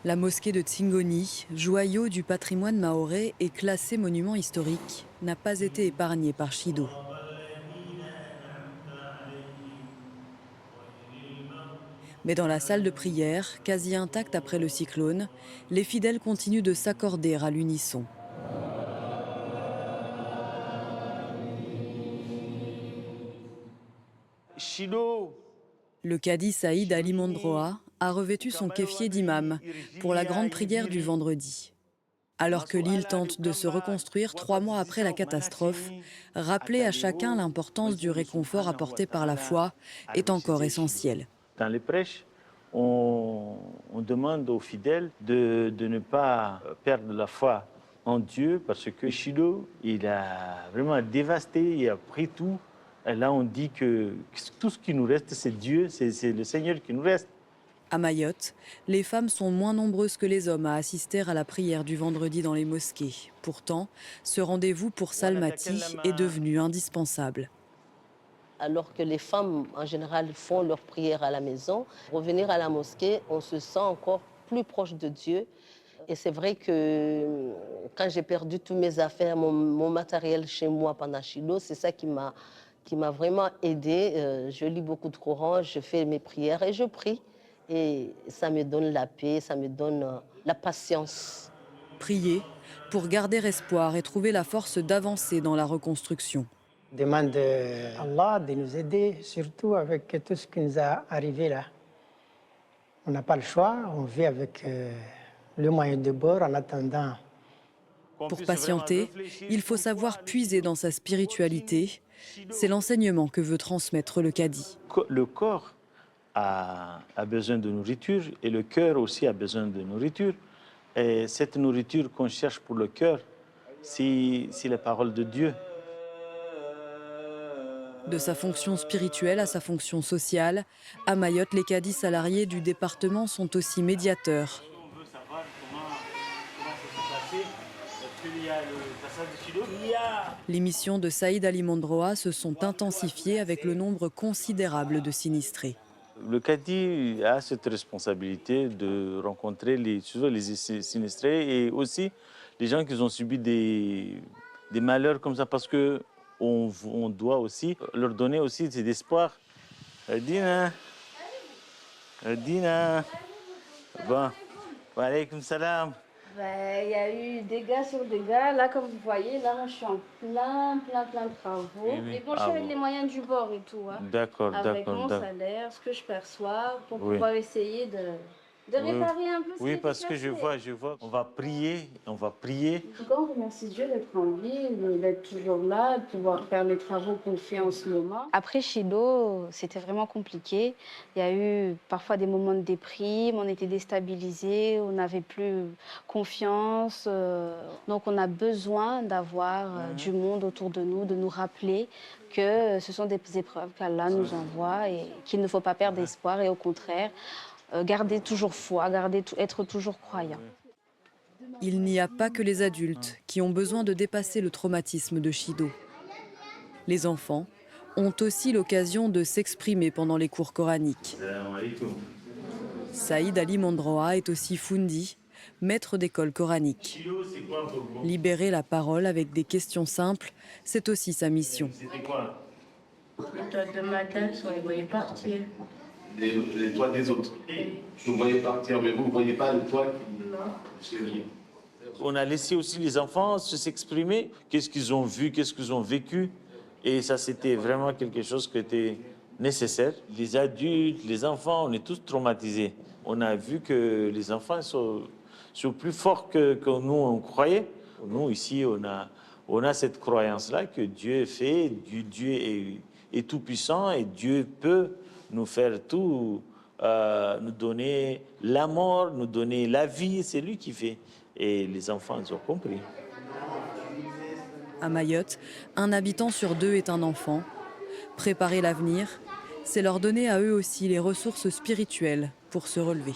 La mosquée de Tsingoni, joyau du patrimoine mahorais et classée monument historique, n'a pas été épargnée par Chido. Mais dans la salle de prière, quasi intacte après le cyclone, les fidèles continuent de s'accorder à l'unisson. Chido. Le cadi Saïd Ali Mondroa a revêtu son kéfier d'imam pour la grande prière du vendredi. Alors que l'île tente de se reconstruire 3 mois après la catastrophe, rappeler à chacun l'importance du réconfort apporté par la foi est encore essentiel. Dans les prêches, on demande aux fidèles de ne pas perdre la foi en Dieu parce que Chido, il a vraiment dévasté, il a pris tout. Et là, on dit que tout ce qui nous reste, c'est Dieu, c'est le Seigneur qui nous reste. À Mayotte, les femmes sont moins nombreuses que les hommes à assister à la prière du vendredi dans les mosquées. Pourtant, ce rendez-vous pour Salmati est devenu indispensable. Alors que les femmes, en général, font leur prière à la maison, revenir à la mosquée, on se sent encore plus proche de Dieu. Et c'est vrai que quand j'ai perdu tous mes affaires, mon matériel chez moi pendant Chido, c'est ça qui m'a vraiment aidée. Je lis beaucoup de Coran, je fais mes prières et je prie. Et ça me donne la paix, ça me donne la patience. Prier pour garder espoir et trouver la force d'avancer dans la reconstruction. Demande à Allah de nous aider, surtout avec tout ce qui nous est arrivé là. On n'a pas le choix, on vit avec le moyen de bord en attendant. Pour patienter, il faut savoir puiser dans sa spiritualité. C'est l'enseignement que veut transmettre le cadi. Le corps a besoin de nourriture et le cœur aussi a besoin de nourriture. Et cette nourriture qu'on cherche pour le cœur, c'est la parole de Dieu. De sa fonction spirituelle à sa fonction sociale, à Mayotte, les cadis salariés du département sont aussi médiateurs. On veut savoir comment ça s'est passé. Est-ce qu'il y a le passage de Chido? Les missions de Saïd Ali Mondroa se sont intensifiées avec le nombre considérable de sinistrés. Le cadi a cette responsabilité de rencontrer souvent les sinistrés et aussi les gens qui ont subi des malheurs comme ça parce que on doit aussi leur donner aussi de l'espoir. Dina. Bon. Wa alaykoum salam. Il y a eu dégâts sur dégâts. Là, comme vous voyez, là, moi, je suis en plein de travaux. Oui. Et bon, je suis avec les moyens du bord et tout. Hein. D'accord. Avec mon salaire, ce que je perçois, pour Oui. pouvoir essayer de réparer un peu ce qui Oui, est parce que cassé. je vois. On va prier. En tout cas, on remercie Dieu d'être en vie, d'être toujours là, de pouvoir faire les travaux qu'on fait en ce moment. Après Chido, c'était vraiment compliqué. Il y a eu parfois des moments de déprime, on était déstabilisés, on n'avait plus confiance. Donc on a besoin d'avoir du monde autour de nous rappeler que ce sont des épreuves qu'Allah nous envoie et qu'il ne faut pas perdre espoir et au contraire, garder toujours foi, être toujours croyant. Il n'y a pas que les adultes qui ont besoin de dépasser le traumatisme de Chido. Les enfants ont aussi l'occasion de s'exprimer pendant les cours coraniques. Saïd Ali Mondroa est aussi fundi, maître d'école coranique. Libérer la parole avec des questions simples, c'est aussi sa mission. De matin, on voyait partir. Les toits des autres. Vous voyez partir, mais vous ne voyez pas le toit qui... Non. On a laissé aussi les enfants s'exprimer. Qu'est-ce qu'ils ont vu, qu'est-ce qu'ils ont vécu. Et ça, c'était vraiment quelque chose qui était nécessaire. Les adultes, les enfants, on est tous traumatisés. On a vu que les enfants sont plus forts que nous, on croyait. Nous, ici, on a cette croyance-là que Dieu fait, Dieu est tout-puissant et Dieu peut nous faire tout, nous donner la mort, nous donner la vie, c'est lui qui fait. Et les enfants, ils ont compris. À Mayotte, un habitant sur 2 est un enfant. Préparer l'avenir, c'est leur donner à eux aussi les ressources spirituelles pour se relever.